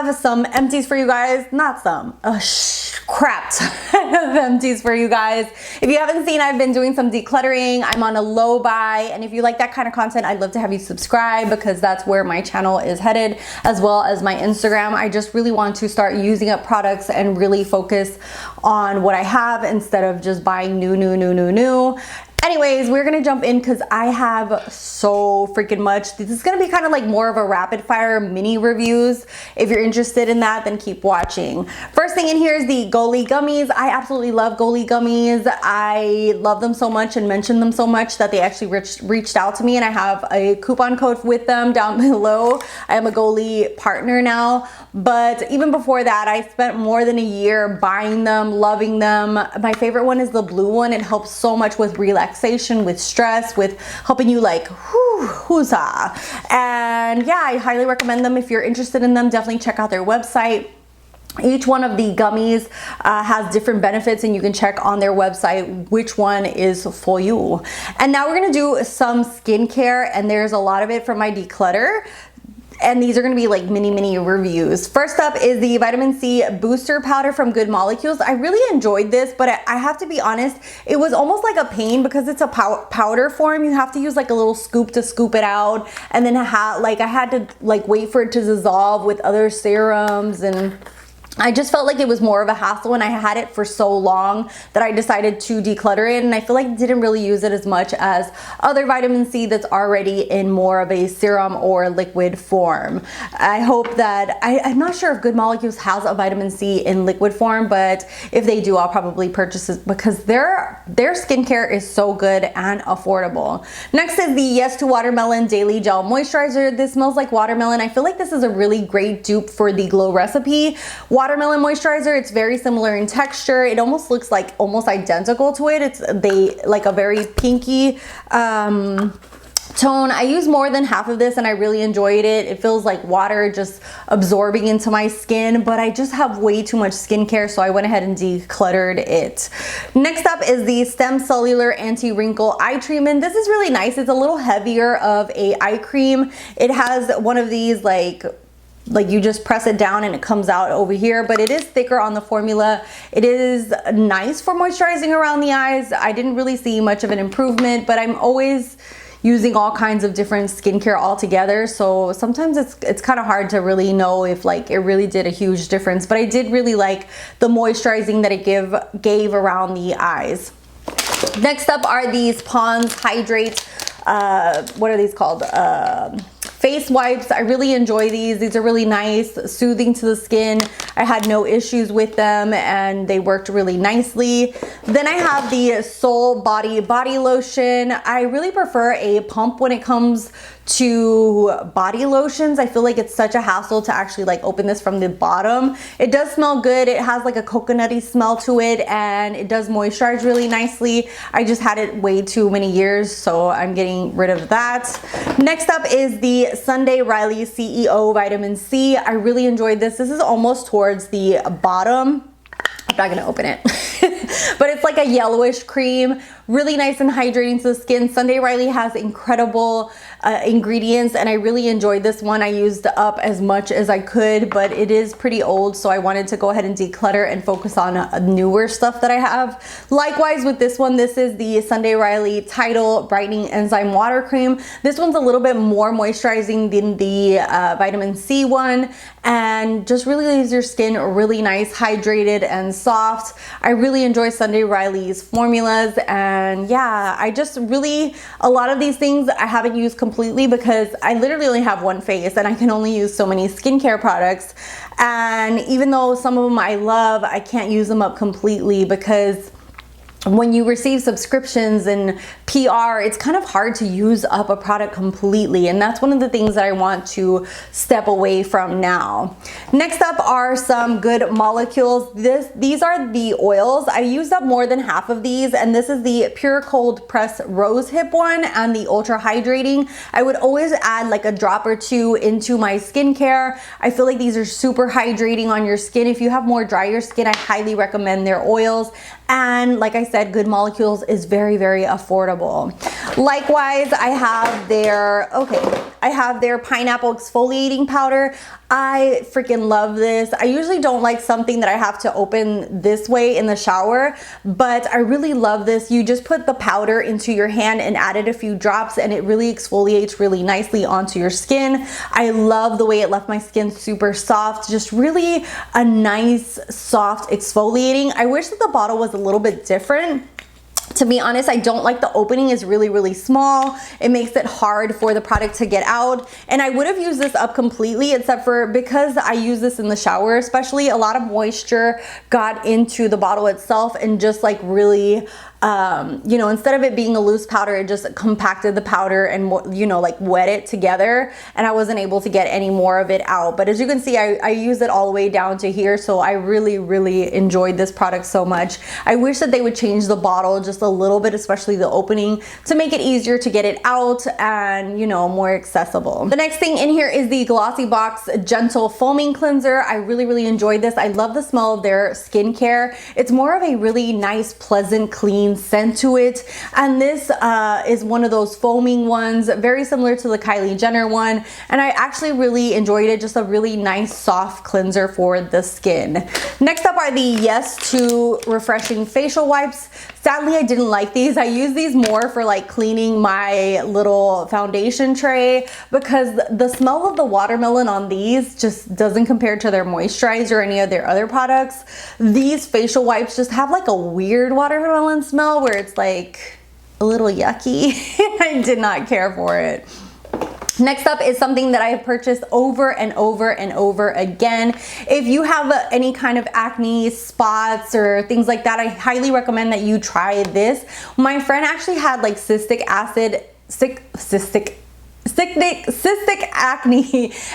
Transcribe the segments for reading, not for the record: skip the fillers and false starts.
have some empties for you guys. Not some, crap of empties for you guys. If you haven't seen, I've been doing some decluttering. I'm on a low buy, and if you like that kind of content, I'd love to have you subscribe because that's where my channel is headed, as well as my Instagram. I just really want to start using up products and really focus on what I have instead of just buying new. Anyways, we're gonna jump in because I have so freaking much. This is gonna be kind of like more of a rapid fire mini reviews. If you're interested in that, then keep watching. First thing in here is the GOLI gummies. I absolutely love GOLI gummies. I love them so much and mentioned them so much that they actually reached out to me, and I have a coupon code with them down below. I am a GOLI partner now, but even before that, I spent more than a year buying them, loving them. My favorite one is the blue one. It helps so much with relaxation, with stress, with helping you like huzzah. And yeah, I highly recommend them. If you're interested in them, definitely check out their website. Each one of the gummies has different benefits, and you can check on their website which one is for you. And now we're gonna do some skincare, and there's a lot of it from my declutter. And these are gonna be like mini reviews. First up is the vitamin C booster powder from Good Molecules. I really enjoyed this, but I have to be honest, it was almost like a pain because it's a powder form. You have to use like a little scoop to scoop it out, and then I had to like wait for it to dissolve with other serums, and I just felt like it was more of a hassle, and I had it for so long that I decided to declutter it, and I feel like I didn't really use it as much as other vitamin C that's already in more of a serum or liquid form. I hope that, I'm not sure if Good Molecules has a vitamin C in liquid form, but if they do, I'll probably purchase it because their skincare is so good and affordable. Next is the Yes to Watermelon Daily Gel Moisturizer. This smells like watermelon. I feel like this is a really great dupe for the Glow Recipe watermelon moisturizer. It's very similar in texture. It almost looks like almost identical to it. It's like a very pinky tone. I use more than half of this and I really enjoyed it. It feels like water just absorbing into my skin, but I just have way too much skincare, so I went ahead and decluttered it. Next up is the Stem Cellular Anti-Wrinkle Eye Treatment. This is really nice. It's a little heavier of a eye cream. It has one of these like you just press it down and it comes out over here, but it is thicker on the formula. It is nice for moisturizing around the eyes. I didn't really see much of an improvement, but I'm always using all kinds of different skincare all together, so sometimes it's kind of hard to really know if like it really did a huge difference, but I did really like the moisturizing that it gave around the eyes. Next up are these Pond's Hydrate, what are these called? Face wipes. I really enjoy these. These are really nice, soothing to the skin. I had no issues with them and they worked really nicely. Then I have the Soul Body Body Lotion. I really prefer a pump when it comes to body lotions. I feel like it's such a hassle to actually like open this from the bottom. It does smell good. It has like a coconutty smell to it, and it does moisturize really nicely. I just had it way too many years, so I'm getting rid of that. Next up is the Sunday Riley CEO Vitamin C. I really enjoyed this. This is almost towards the bottom. I'm not gonna open it. But it's like a yellowish cream, really nice and hydrating to the skin. Sunday Riley has incredible ingredients, and I really enjoyed this one. I used up as much as I could, but it is pretty old, so I wanted to go ahead and declutter and focus on newer stuff that I have. Likewise with this one, this is the Sunday Riley Tidal Brightening Enzyme Water Cream. This one's a little bit more moisturizing than the vitamin C one, and just really leaves your skin really nice, hydrated and soft. I really enjoy Sunday Riley's formulas, and yeah, I just really, a lot of these things I haven't used completely because I literally only have one face and I can only use so many skincare products. And even though some of them I love, I can't use them up completely because when you receive subscriptions and PR, it's kind of hard to use up a product completely, and that's one of the things that I want to step away from now. Next up are some Good Molecules. These are the oils. I used up more than half of these, and this is the Pure Cold Press Rose Hip one and the Ultra Hydrating. I would always add like a drop or two into my skincare. I feel like these are super hydrating on your skin. If you have more drier skin, I highly recommend their oils. And like I said, said, Good Molecules is very, very affordable. Likewise, I have their pineapple exfoliating powder. I freaking love this. I usually don't like something that I have to open this way in the shower, but I really love this. You just put the powder into your hand and added a few drops, and it really exfoliates really nicely onto your skin. I love the way it left my skin super soft, just really a nice soft exfoliating. I wish that the bottle was a little bit different. To be honest, I don't like the opening is really, really small. It makes it hard for the product to get out. And I would have used this up completely, except for because I use this in the shower, especially a lot of moisture got into the bottle itself and just like really, you know, instead of it being a loose powder, it just compacted the powder and, you know, like wet it together, and I wasn't able to get any more of it out. But as you can see, I use it all the way down to here, so I really, really enjoyed this product so much. I wish that they would change the bottle just a little bit, especially the opening, to make it easier to get it out and, you know, more accessible. The next thing in here is the Glossy Box Gentle Foaming Cleanser. I really, really enjoyed this. I love the smell of their skincare. It's more of a really nice, pleasant, clean scent to it, and this is one of those foaming ones, very similar to the Kylie Jenner one, and I actually really enjoyed it. Just a really nice soft cleanser for the skin. Next up are the Yes To Refreshing Facial Wipes. Sadly, I didn't like these. I use these more for like cleaning my little foundation tray, because the smell of the watermelon on these just doesn't compare to their moisturizer or any of their other products. These facial wipes just have like a weird watermelon smell where it's like a little yucky. I did not care for it. Next up is something that I have purchased over and over and over again. If you have any kind of acne, spots, or things like that, I highly recommend that you try this. My friend actually had like cystic acne,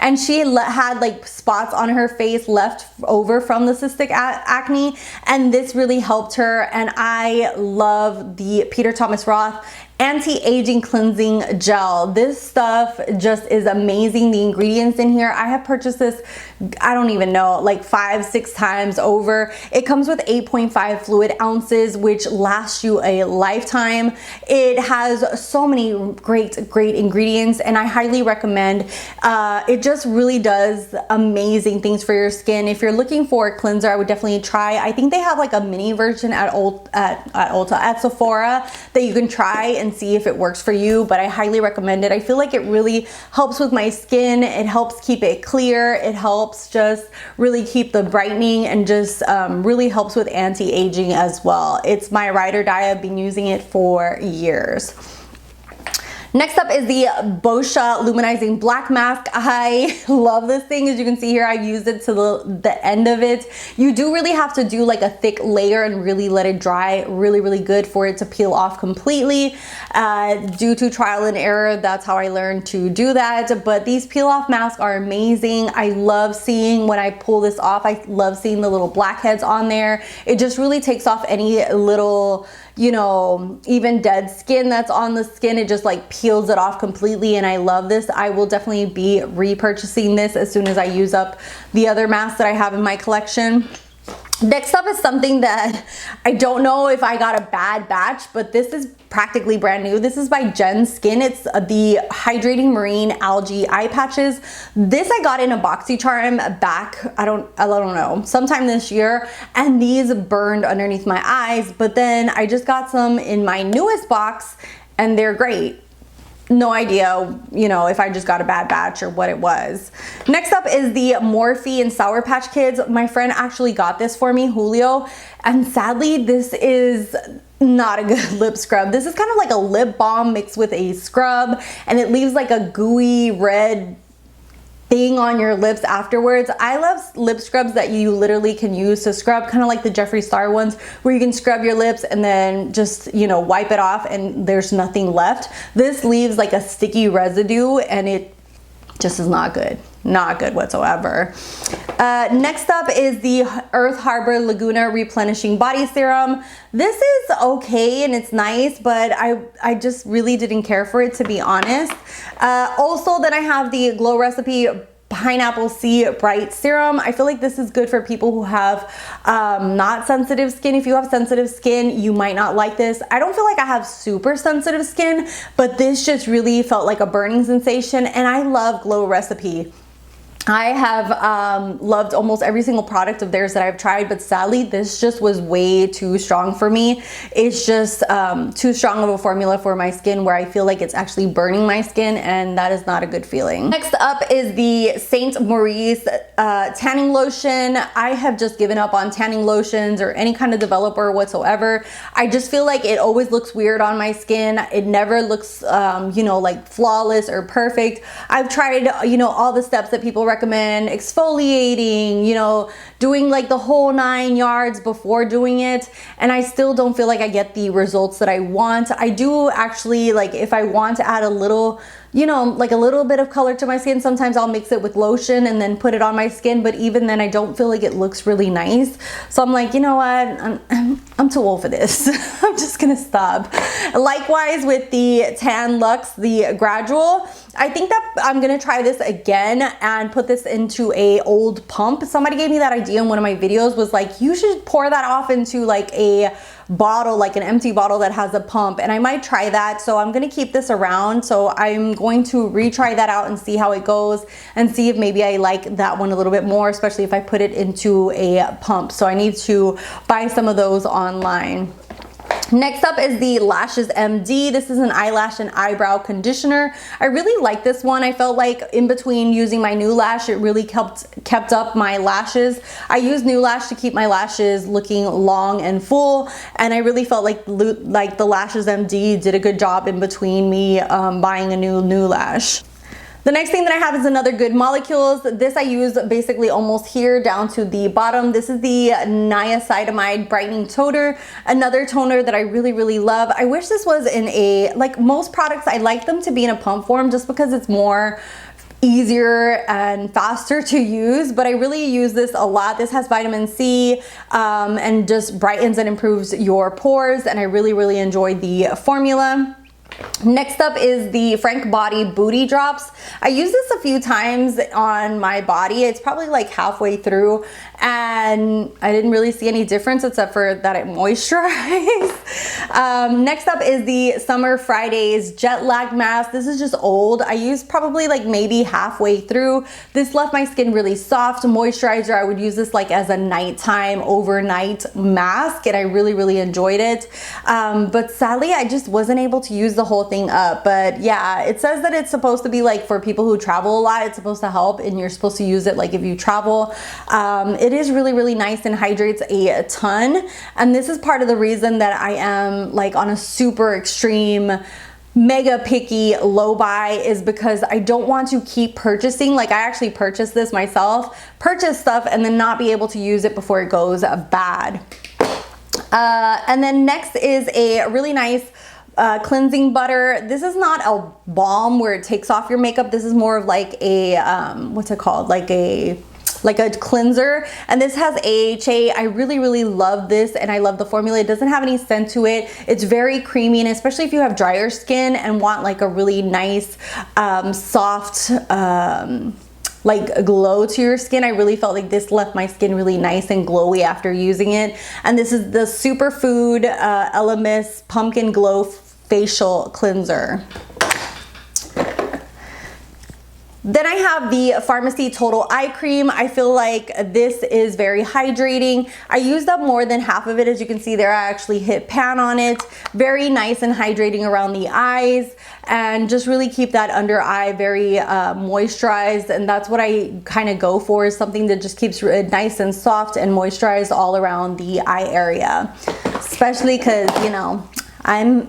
and she had like spots on her face left over from the cystic acne, and this really helped her. And I love the Peter Thomas Roth Anti-Aging Cleansing Gel. This stuff just is amazing. The ingredients in here, I have purchased this, I don't even know, like 5-6 times over. It comes with 8.5 fluid ounces, which lasts you a lifetime. It has so many great ingredients, and I highly recommend. It just really does amazing things for your skin. If you're looking for a cleanser, I would definitely try. I think they have like a mini version at Sephora that you can try and see if it works for you, but I highly recommend it. I feel like it really helps with my skin. It helps keep it clear. It helps just really keep the brightening, and just really helps with anti-aging as well. It's my ride or die. I've been using it for years. Next up is the Boscia Luminizing Black Mask. I love this thing. As you can see here, I've used it to the end of it. You do really have to do like a thick layer and really let it dry really good for it to peel off completely. Due to trial and error, that's how I learned to do that. But these peel off masks are amazing. I love seeing when I pull this off, I love seeing the little blackheads on there. It just really takes off any little, you know, even dead skin that's on the skin. It just like peels it off completely, and I love this. I will definitely be repurchasing this as soon as I use up the other masks that I have in my collection. Next up is something that I don't know if I got a bad batch, but this is practically brand new. This is by Jen Skin. It's the Hydrating Marine Algae Eye Patches. This I got in a BoxyCharm back, I don't know, sometime this year, and these burned underneath my eyes, but then I just got some in my newest box, and they're great. No idea, you know, if I just got a bad batch or what it was. Next up is the Morphe and Sour Patch Kids. My friend actually got this for me, Julio, and sadly this is not a good lip scrub. This is kind of like a lip balm mixed with a scrub, and it leaves like a gooey red thing on your lips afterwards. I love lip scrubs that you literally can use to scrub, kind of like the Jeffree Star ones where you can scrub your lips and then just, you know, wipe it off and there's nothing left. This leaves like a sticky residue, and it just is not good. Not good whatsoever. Next up is the Earth Harbor Laguna Replenishing Body Serum. This is okay and it's nice, but I just really didn't care for it, to be honest. Also, then I have the Glow Recipe Pineapple C Bright Serum. I feel like this is good for people who have not sensitive skin. If you have sensitive skin, you might not like this. I don't feel like I have super sensitive skin, but this just really felt like a burning sensation, and I love Glow Recipe. I have loved almost every single product of theirs that I've tried, but sadly this just was way too strong for me. It's just too strong of a formula for my skin where I feel like it's actually burning my skin, and that is not a good feeling. Next up is the Saint Maurice tanning lotion. I have just given up on tanning lotions or any kind of developer whatsoever. I just feel like it always looks weird on my skin. It never looks you know, like flawless or perfect. I've tried, you know, all the steps that people recommend, exfoliating, you know, doing like the whole 9 yards before doing it, and I still don't feel like I get the results that I want. I do actually, like, if I want to add a little, you know, like a little bit of color to my skin, sometimes I'll mix it with lotion and then put it on my skin, but even then I don't feel like it looks really nice. So I'm like, you know what, I'm too old for this. I'm just gonna stop. Likewise with the Tan Luxe, the Gradual, I think that I'm gonna try this again and put this into a old pump. Somebody gave me that idea in one of my videos, was like, you should pour that off into like a bottle, like an empty bottle that has a pump, and I might try that. So I'm gonna keep this around, so I'm going to retry that out and see how it goes, and see if maybe I like that one a little bit more, especially if I put it into a pump. So I need to buy some of those online. Next up is the Lashes MD. This is an eyelash and eyebrow conditioner. I really like this one. I felt like in between using my new lash, it really kept up my lashes. I use new lash to keep my lashes looking long and full, and I really felt like the Lashes MD did a good job in between me buying a new lash. The next thing that I have is another Good Molecules. This I use basically almost here down to the bottom. This is the Niacinamide Brightening Toner, another toner that I really love. I wish this was in a, like most products, I like them to be in a pump form just because it's more easier and faster to use, but I really use this a lot. This has vitamin C and just brightens and improves your pores, and I really enjoy the formula. Next up is the Frank Body Booty Drops. I used this a few times on my body. It's probably like halfway through, and I didn't really see any difference except for that it moisturized. Next up is the Summer Fridays Jet Lag Mask. This is just old. I used probably like maybe halfway through. This left my skin really soft. Moisturizer, I would use this like as a nighttime, overnight mask, and I really enjoyed it. But sadly, I just wasn't able to use the whole thing up. But yeah, it says that it's supposed to be like for people who travel a lot. It's supposed to help, and you're supposed to use it like if you travel. It is really nice and hydrates a ton, and this is part of the reason that I am like on a super extreme mega picky low buy, is because I don't want to keep purchasing. Like, I actually purchased this myself, purchase stuff and then not be able to use it before it goes bad. And then next is a really nice cleansing butter. This is not a balm where it takes off your makeup. This is more of like a what's it called, like a cleanser, and this has AHA. I really love this, and I love the formula. It doesn't have any scent to it. It's very creamy, and especially if you have drier skin and want like a really nice soft like a glow to your skin, I really felt like this left my skin really nice and glowy after using it. And this is the Superfood Elemis Pumpkin Glow Facial Cleanser. Then I have the Pharmacy Total Eye Cream. I feel like this is very hydrating. I used up more than half of it. As you can see there, I actually hit pan on it. Very nice and hydrating around the eyes, and just really keep that under eye very moisturized. And that's what I kind of go for, is something that just keeps it nice and soft and moisturized all around the eye area. Especially because, you know, I'm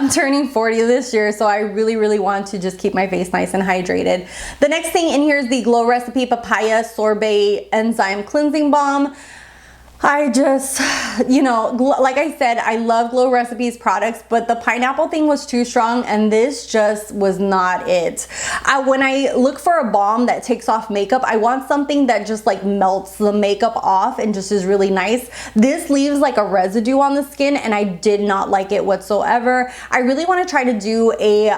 turning 40 this year, so I really want to just keep my face nice and hydrated. The next thing in here is the Glow Recipe Papaya Sorbet Enzyme Cleansing Balm. I just, you know, like I said, I love Glow Recipes products, but the pineapple thing was too strong and this just was not it. When I look for a balm that takes off makeup, I want something that just like melts the makeup off and just is really nice. This leaves like a residue on the skin and I did not like it whatsoever. I really want to try to do a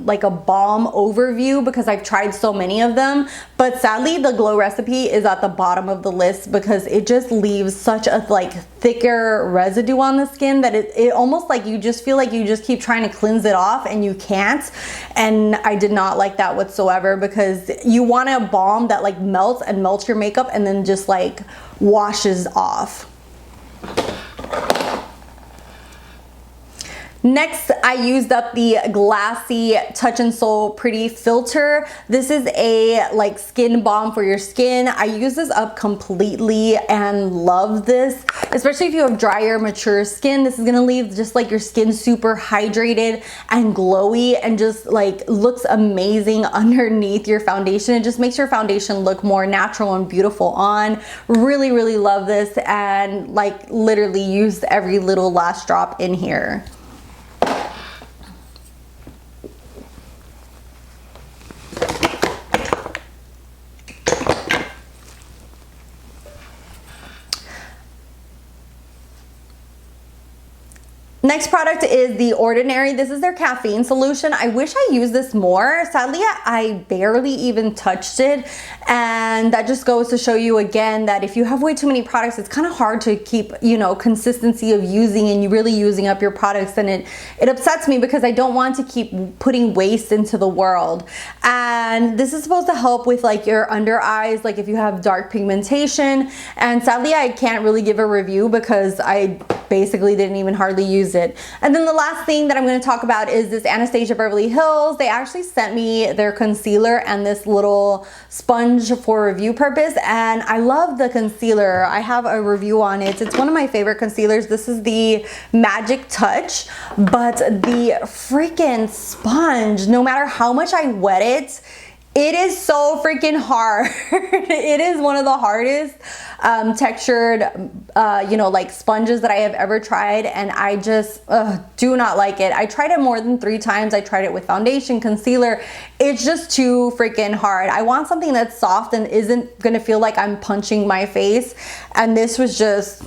like a balm overview because I've tried so many of them, but sadly the Glow Recipe is at the bottom of the list because it just leaves such a like thicker residue on the skin that it almost like you just feel like you just keep trying to cleanse it off and you can't. And I did not like that whatsoever because you want a balm that like melts your makeup and then just like washes off. Next, I used up the Glassy Touch and Soul Pretty Filter. This is a like skin balm for your skin. I use this up completely and love this, especially if you have drier, mature skin. This is gonna leave just like your skin super hydrated and glowy and just like looks amazing underneath your foundation. It just makes your foundation look more natural and beautiful on. Really, really love this and like literally used every little last drop in here. Next product is The Ordinary. This is their caffeine solution. I wish I used this more. Sadly, I barely even touched it. And that just goes to show you again that if you have way too many products, it's kind of hard to keep, you know, consistency of using and you really using up your products. And it upsets me because I don't want to keep putting waste into the world. And this is supposed to help with like your under eyes, like if you have dark pigmentation. And sadly, I can't really give a review because I basically didn't even hardly use it. And then the last thing that I'm going to talk about is this Anastasia Beverly Hills. They actually sent me their concealer and this little sponge for review purpose, and I love the concealer. I have a review on it. It's one of my favorite concealers. This is the Magic Touch, but the freaking sponge, no matter how much I wet it, it is so freaking hard. It is one of the hardest textured, you know, like sponges that I have ever tried, and I just do not like it. I tried it more than 3 times. I tried it with foundation, concealer. It's just too freaking hard. I want something that's soft and isn't gonna feel like I'm punching my face, and this was just...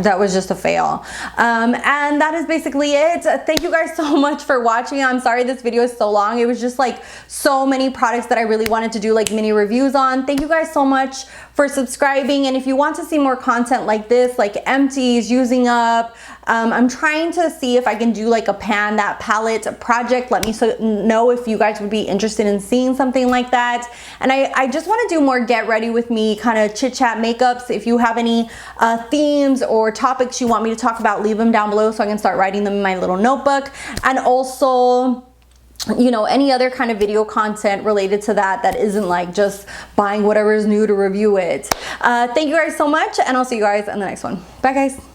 that was just a fail. And that is basically it. Thank you guys so much for watching. I'm sorry this video is so long. It was just like so many products that I really wanted to do like mini reviews on. Thank you guys so much for subscribing. And if you want to see more content like this, like Empties, Using Up, I'm trying to see if I can do like a pan that palette project. Let me know if you guys would be interested in seeing something like that. And I just want to do more get ready with me kind of chit chat makeups. If you have any themes or topics you want me to talk about, leave them down below so I can start writing them in my little notebook. And also, you know, any other kind of video content related to that isn't like just buying whatever is new to review it. Thank you guys so much, and I'll see you guys in the next one. Bye guys.